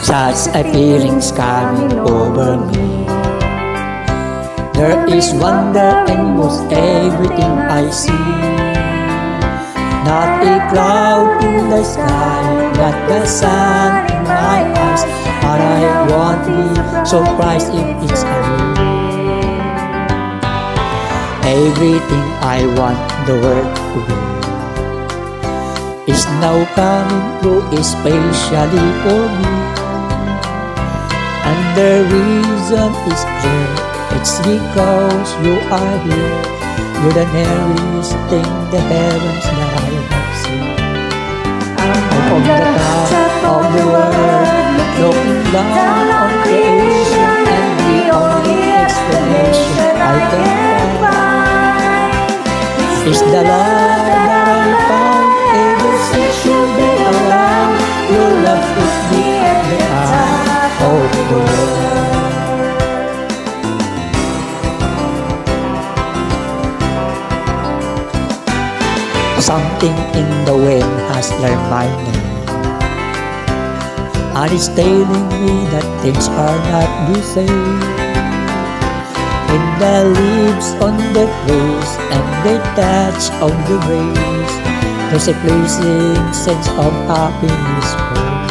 Such a feeling's coming over me. There is wonder in most everything I see. Not a cloud in the sky, not the sun in my eyes, but I won't be surprised if it's a real. Everything I want the world to be is now coming true, especially for me. And the reason is clear, it's because you are here. You're the nearest thing the heavens that I have seen. I'm on the top of the world, looking down on creation, and the only explanation I can find is the love that I found ever since you've been around. Your love took me at the top of the world. Something in the wind has learned my name, and it's telling me that things are not the same. In the leaves on the trees and the touch of the breeze, there's a pleasing sense of happiness for me.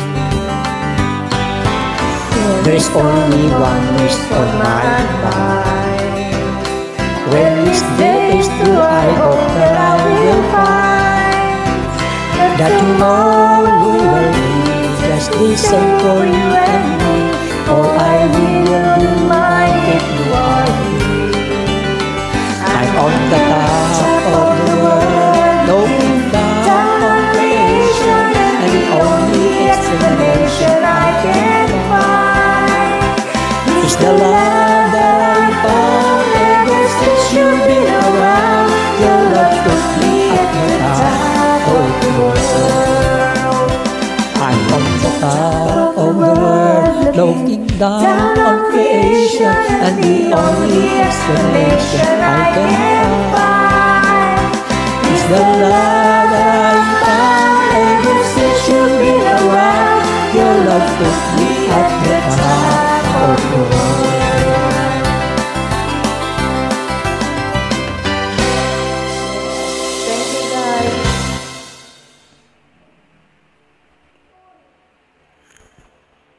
There's only one wish on my mind. When this day is through, I hope that I will find that tomorrow will be just the same for you and me. All I will be mine if you are here. I'm on the top of the world, looking down on creation, and the only explanation I can find is the love that I found ever since you've been around. Your love took me at the top of the world. I'm on the top of the world, looking down on creation, and the only explanation I can find is the love that I found ever since you've been around. Your love took me